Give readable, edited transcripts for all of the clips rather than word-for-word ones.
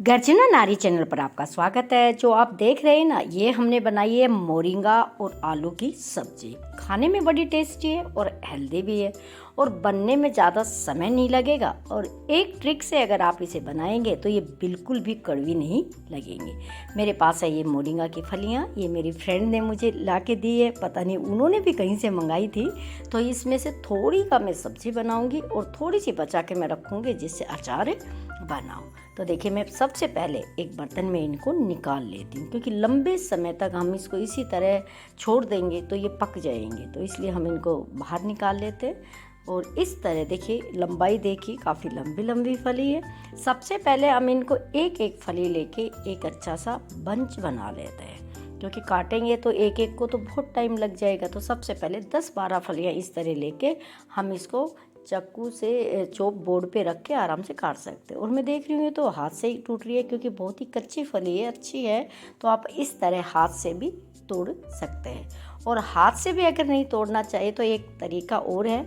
गर्जना नारी चैनल पर आपका स्वागत है। जो आप देख रहे हैं ना, ये हमने बनाई है मोरिंगा और आलू की सब्जी। खाने में बड़ी टेस्टी है और हेल्दी भी है और बनने में ज़्यादा समय नहीं लगेगा। और एक ट्रिक से अगर आप इसे बनाएंगे तो ये बिल्कुल भी कड़वी नहीं लगेंगी। मेरे पास है ये मोरिंगा की फलियाँ, ये मेरी फ्रेंड ने मुझे ला के दी है, पता नहीं उन्होंने भी कहीं से मंगाई थी। तो इसमें से थोड़ी का मैं सब्जी बनाऊँगी और थोड़ी सी बचा के मैं रखूँगी जिससे अचार बनाऊँ। तो देखिए, मैं सबसे पहले एक बर्तन में इनको निकाल लेती हूँ, क्योंकि लंबे समय तक हम इसको इसी तरह छोड़ देंगे तो ये पक जाएंगे, तो इसलिए हम इनको बाहर निकाल लेते हैं। और इस तरह देखिए, लंबाई देखिए, काफ़ी लंबी लंबी फली है। सबसे पहले हम इनको एक एक फली लेके एक अच्छा सा बंच बना लेते हैं, क्योंकि काटेंगे तो एक एक को तो बहुत टाइम लग जाएगा। तो सबसे पहले 10-12 फलियाँ इस तरह लेके हम इसको चाकू से चॉप बोर्ड पे रख के आराम से काट सकते हैं। और मैं देख रही हूँ तो हाथ से ही टूट रही है, क्योंकि बहुत ही कच्ची फली है, अच्छी है। तो आप इस तरह हाथ से भी तोड़ सकते हैं। और हाथ से भी अगर नहीं तोड़ना चाहिए तो एक तरीका और है,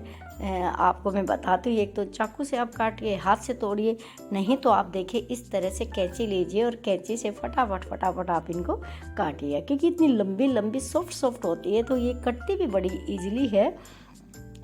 आपको मैं बताती हूँ। एक तो चाकू से आप काटिए, हाथ से तोड़िए, नहीं तो आप देखिए इस तरह से कैंची लीजिए और कैंची से फटाफट फटाफट आप इनको काटिए, क्योंकि इतनी लंबी लंबी सॉफ्ट होती है तो ये कटती भी बड़ी ईजिली है।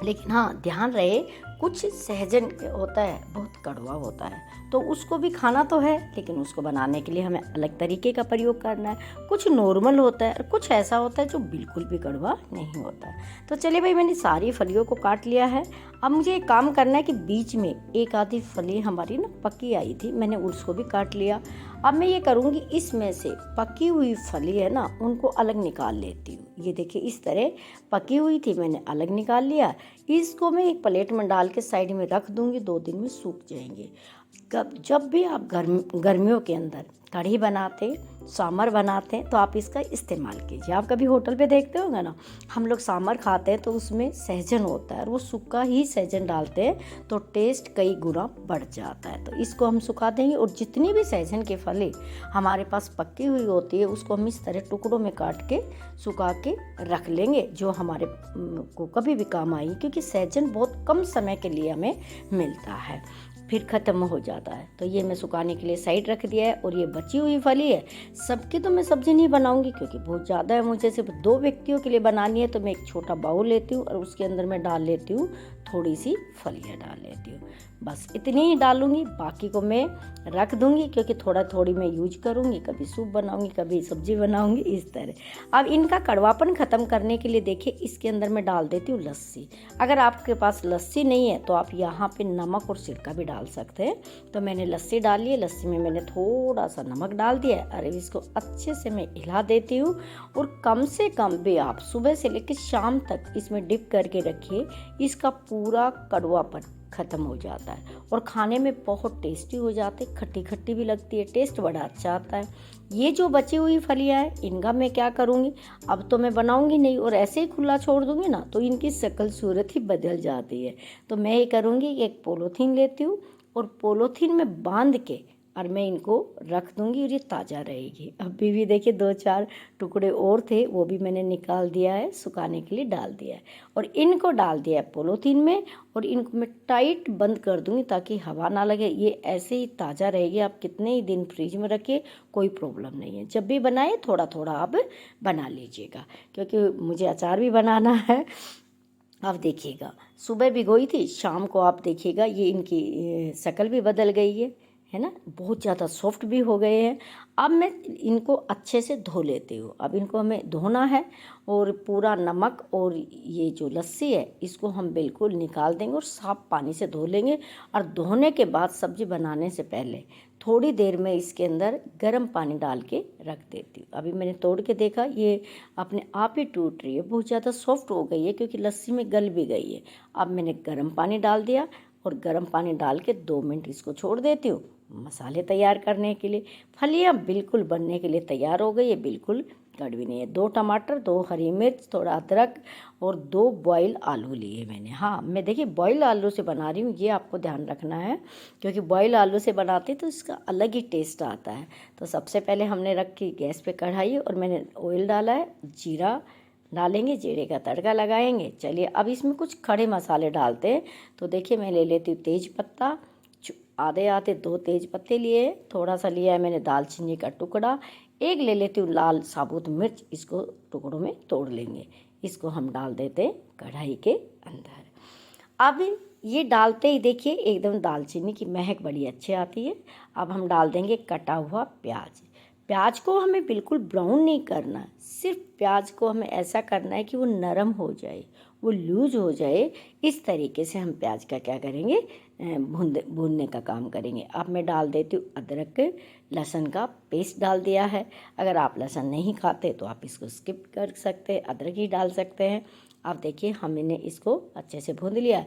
लेकिन हाँ, ध्यान रहे, कुछ सहजन होता है, बहुत कड़वा होता है, तो उसको भी खाना तो है, लेकिन उसको बनाने के लिए हमें अलग तरीके का प्रयोग करना है। कुछ नॉर्मल होता है और कुछ ऐसा होता है जो बिल्कुल भी कड़वा नहीं होता है। तो चलिए भाई, मैंने सारी फलियों को काट लिया है। अब मुझे एक काम करना है कि बीच में एक आधी फली हमारी ना पकी आई थी, मैंने उसको भी काट लिया। अब मैं ये करूँगी, इसमें से पकी हुई फली है ना, उनको अलग निकाल लेती हूँ। ये देखिए, इस तरह पकी हुई थी, मैंने अलग निकाल लिया। इसको मैं एक प्लेट में डाल के साइड में रख दूँगी, 2 दिन में सूख जाएंगे। जब भी आप गर्मियों के अंदर कढ़ी बनाते, सांभर बनाते हैं, तो आप इसका इस्तेमाल कीजिए। आप कभी होटल पे देखते होंगे ना, हम लोग सांभर खाते हैं तो उसमें सहजन होता है और वो सूखा ही सहजन डालते हैं, तो टेस्ट कई गुना बढ़ जाता है। तो इसको हम सुखा देंगे और जितनी भी सहजन की फली हमारे पास पक्की हुई होती है उसको हम इस तरह टुकड़ों में काट के सुखा के रख लेंगे, जो हमारे को कभी भी काम आएगी, क्योंकि सहजन बहुत कम समय के लिए हमें मिलता है, फिर ख़त्म हो जाता है। तो ये मैं सुखाने के लिए साइड रख दिया है। और ये बची हुई फली है, सबकी तो मैं सब्ज़ी नहीं बनाऊंगी क्योंकि बहुत ज़्यादा है, मुझे सिर्फ 2 व्यक्तियों के लिए बनानी है। तो मैं एक छोटा बाउल लेती हूँ और उसके अंदर मैं डाल लेती हूँ थोड़ी सी फलियाँ डाल लेती हूँ, बस इतनी ही डालूंगी, बाकी को मैं रख दूंगी, क्योंकि थोड़ा थोड़ी मैं यूज करूंगी, कभी सूप बनाऊंगी, कभी सब्जी बनाऊंगी, इस तरह। अब इनका कड़वापन ख़त्म करने के लिए देखिए, इसके अंदर मैं डाल देती हूँ लस्सी। अगर आपके पास लस्सी नहीं है तो आप यहाँ पे नमक और सिरका भी डाल सकते हैं। तो मैंने लस्सी डाली है, लस्सी में मैंने थोड़ा सा नमक डाल दिया है। अरे, इसको अच्छे से मैं हिला देती हूँ। और कम से कम भी आप सुबह से लेकर शाम तक इसमें डिप करके रखिए, इसका पूरा कड़वापन ख़त्म हो जाता है और खाने में बहुत टेस्टी हो जाते हैं, खट्टी खट्टी भी लगती है, टेस्ट बड़ा अच्छा आता है। ये जो बची हुई फलियाँ हैं, इनका मैं क्या करूँगी, अब तो मैं बनाऊँगी नहीं और ऐसे ही खुला छोड़ दूँगी ना, तो इनकी शक्ल सूरत ही बदल जाती है। तो मैं ये करूँगी, एक पॉलीथीन लेती हूँ और पॉलीथीन में बांध के और मैं इनको रख दूँगी और ये ताज़ा रहेगी। अभी भी देखिए 2-4 टुकड़े और थे, वो भी मैंने निकाल दिया है, सुखाने के लिए डाल दिया है। और इनको डाल दिया है पॉलीथीन में और इनको मैं टाइट बंद कर दूँगी ताकि हवा ना लगे। ये ऐसे ही ताज़ा रहेगी, आप कितने ही दिन फ्रिज में रखिए, कोई प्रॉब्लम नहीं है। जब भी बनाए थोड़ा थोड़ा आप बना लीजिएगा, क्योंकि मुझे अचार भी बनाना है। अब देखिएगा, सुबह भिगोई थी, शाम को आप देखिएगा ये इनकी शक्ल भी बदल गई है ना, बहुत ज़्यादा सॉफ्ट भी हो गए हैं। अब मैं इनको अच्छे से धो लेती हूँ। अब इनको हमें धोना है और पूरा नमक और ये जो लस्सी है इसको हम बिल्कुल निकाल देंगे और साफ पानी से धो लेंगे। और धोने के बाद सब्ज़ी बनाने से पहले थोड़ी देर में इसके अंदर गर्म पानी डाल के रख देती हूँ। अभी मैंने तोड़ के देखा, ये अपने आप ही टूट रही है, बहुत ज़्यादा सॉफ्ट हो गई है, क्योंकि लस्सी में गल भी गई है। अब मैंने गर्म पानी डाल दिया और गर्म पानी डाल के 2 मिनट इसको छोड़ देती हूँ मसाले तैयार करने के लिए। फलियाँ बिल्कुल बनने के लिए तैयार हो गई है, बिल्कुल कड़वी नहीं है। 2 टमाटर, 2 हरी मिर्च, थोड़ा अदरक और 2 बॉयल आलू लिए मैंने। हाँ, मैं देखिए बॉयल आलू से बना रही हूँ, ये आपको ध्यान रखना है, क्योंकि बॉयल आलू से बनाते तो इसका अलग ही टेस्ट आता है। तो सबसे पहले हमने रखी गैस पे कढ़ाई और मैंने ऑयल डाला है, जीरा डालेंगे, जीरे का तड़का लगाएंगे। चलिए अब इसमें कुछ खड़े मसाले डालते हैं। तो देखिए, मैं ले लेती हूँ तेज पत्ता, आधे आधे 2 तेज पत्ते लिए, थोड़ा सा लिया है मैंने दालचीनी का टुकड़ा, एक ले लेती हूँ लाल साबुत मिर्च, इसको टुकड़ों में तोड़ लेंगे। इसको हम डाल देते हैं कढ़ाई के अंदर। अब ये डालते ही देखिए एकदम दालचीनी की महक बड़ी अच्छी आती है। अब हम डाल देंगे कटा हुआ प्याज। प्याज को हमें बिल्कुल ब्राउन नहीं करना, सिर्फ प्याज को हमें ऐसा करना है कि वो नरम हो जाए, वो लूज हो जाए। इस तरीके से हम प्याज का क्या करेंगे, भूनने का काम करेंगे। अब मैं डाल देती हूँ अदरक लहसुन का पेस्ट डाल दिया है। अगर आप लहसुन नहीं खाते तो आप इसको स्किप कर सकते हैं, अदरक ही डाल सकते हैं। अब देखिए हमने इसको अच्छे से भून लिया।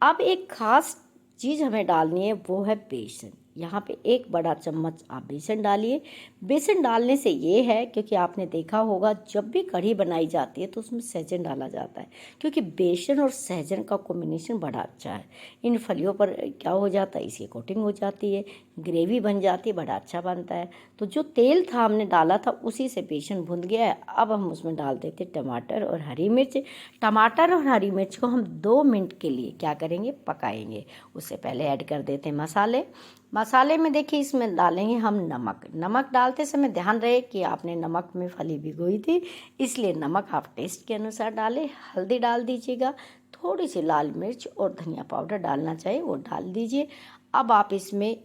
अब एक खास चीज़ हमें डालनी है, वो है बेसन। यहाँ पे 1 बड़ा चम्मच आप बेसन डालिए। बेसन डालने से ये है, क्योंकि आपने देखा होगा जब भी कढ़ी बनाई जाती है तो उसमें सहजन डाला जाता है, क्योंकि बेसन और सहजन का कॉम्बिनेशन बड़ा अच्छा है। इन फलियों पर क्या हो जाता है, इसकी कोटिंग हो जाती है, ग्रेवी बन जाती है, बड़ा अच्छा बनता है। तो जो तेल था हमने डाला था उसी से बेसन भुन गया है। अब हम उसमें डाल देते टमाटर और हरी मिर्च। टमाटर और हरी मिर्च को हम 2 मिनट के लिए क्या करेंगे, पकाएंगे। उससे पहले ऐड कर देते हैं मसाले। मसाले में देखिए इसमें डालेंगे हम नमक। नमक डालते समय ध्यान रहे कि आपने नमक में फली भिगोई थी, इसलिए नमक आप टेस्ट के अनुसार डालें। हल्दी डाल दीजिएगा, थोड़ी सी लाल मिर्च और धनिया पाउडर डालना चाहिए वो डाल दीजिए। अब आप इसमें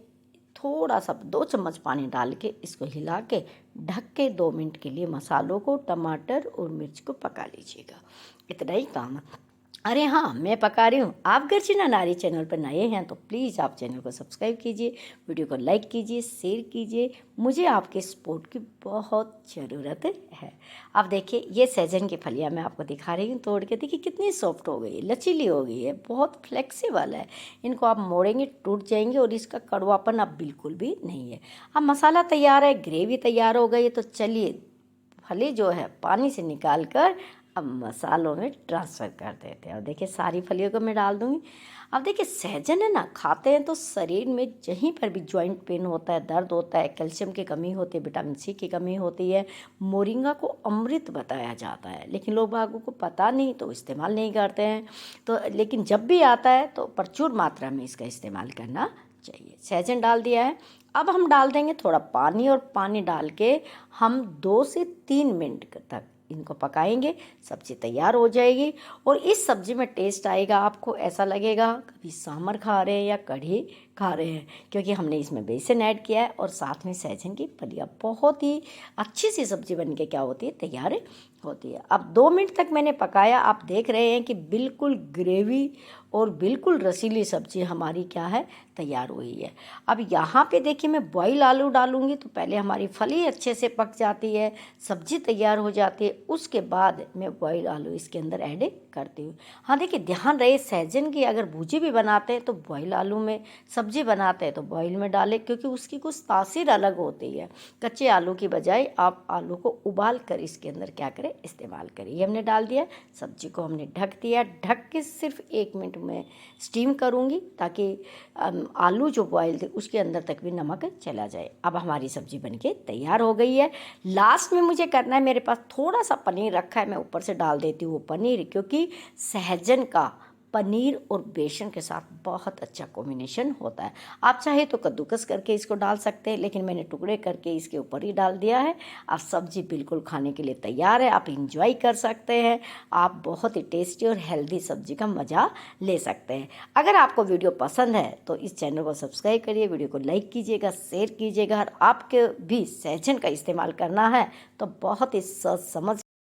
थोड़ा सा 2 चम्मच पानी डाल के इसको हिला के ढक के 2 मिनट के लिए मसालों को, टमाटर और मिर्च को पका लीजिएगा। इतना ही काम है। अरे हाँ, मैं पका रही हूँ। आप गर्चिना नारी चैनल पर नए हैं तो प्लीज़ आप चैनल को सब्सक्राइब कीजिए, वीडियो को लाइक कीजिए, शेयर कीजिए। मुझे आपके सपोर्ट की बहुत ज़रूरत है। अब देखिए ये सहजन की फलियाँ मैं आपको दिखा रही हूँ तोड़ के। देखिए कितनी सॉफ्ट हो गई है, लचीली हो गई है, बहुत फ्लेक्सिबल है। इनको आप मोड़ेंगे टूट जाएंगे और इसका कड़वापन अब बिल्कुल भी नहीं है। अब मसाला तैयार है, ग्रेवी तैयार हो गई है, तो चलिए फली जो है पानी से निकाल कर अब मसालों में ट्रांसफ़र कर देते हैं। और देखिए सारी फलियों को मैं डाल दूँगी। अब देखिए सहजन है ना, खाते हैं तो शरीर में जहीं पर भी जॉइंट पेन होता है, दर्द होता है, कैल्शियम की कमी होती है, विटामिन सी की कमी होती है, मोरिंगा को अमृत बताया जाता है। लेकिन लोग बागों को पता नहीं तो इस्तेमाल नहीं करते हैं। तो लेकिन जब भी आता है तो प्रचुर मात्रा में इसका इस्तेमाल करना चाहिए। सहजन डाल दिया है। अब हम डाल देंगे थोड़ा पानी, और पानी डाल के हम 2 से 3 मिनट तक इनको पकाएंगे। सब्ज़ी तैयार हो जाएगी और इस सब्ज़ी में टेस्ट आएगा, आपको ऐसा लगेगा कभी सांभर खा रहे हैं या कढ़ी खा रहे हैं, क्योंकि हमने इसमें बेसन ऐड किया है और साथ में सहजन की फलियाँ। बहुत ही अच्छी सी सब्ज़ी बन के क्या होती है, तैयार होती है। अब 2 मिनट तक मैंने पकाया। आप देख रहे हैं कि बिल्कुल ग्रेवी और बिल्कुल रसीली सब्ज़ी हमारी क्या है, तैयार हुई है। अब यहाँ पे देखिए मैं बॉयल आलू डालूंगी तो पहले हमारी फली अच्छे से पक जाती है, सब्ज़ी तैयार हो जाती है, उसके बाद मैं बॉयल आलू इसके अंदर ऐड करती हूँ। हाँ देखिए ध्यान रहे, सहजन की अगर भुजी भी बनाते हैं तो बॉयल आलू में, सब्ज़ी बनाते हैं तो बॉयल में डालें, क्योंकि उसकी कुछ तासीर अलग होती है। कच्चे आलू की बजाय आप आलू को उबाल कर इसके अंदर क्या करें, इस्तेमाल करें। ये हमने डाल दिया। सब्ज़ी को हमने ढक दिया। ढक के सिर्फ 1 मिनट में स्टीम करूँगी ताकि आलू जो बॉयल थे उसके अंदर तक भी नमक चला जाए। अब हमारी सब्ज़ी बनके तैयार हो गई है। लास्ट में मुझे करना है, मेरे पास थोड़ा सा पनीर रखा है, मैं ऊपर से डाल देती हूँ वो पनीर, क्योंकि सहजन का पनीर और बेसन के साथ बहुत अच्छा कॉम्बिनेशन होता है। आप चाहे तो कद्दूकस करके इसको डाल सकते हैं, लेकिन मैंने टुकड़े करके इसके ऊपर ही डाल दिया है। अब सब्ज़ी बिल्कुल खाने के लिए तैयार है, आप इंजॉय कर सकते हैं। आप बहुत ही टेस्टी और हेल्दी सब्ज़ी का मज़ा ले सकते हैं। अगर आपको वीडियो पसंद है तो इस चैनल को सब्सक्राइब करिए, वीडियो को लाइक कीजिएगा, शेयर कीजिएगा। और आपके भी सहजन का इस्तेमाल करना है तो बहुत ही सोच समझ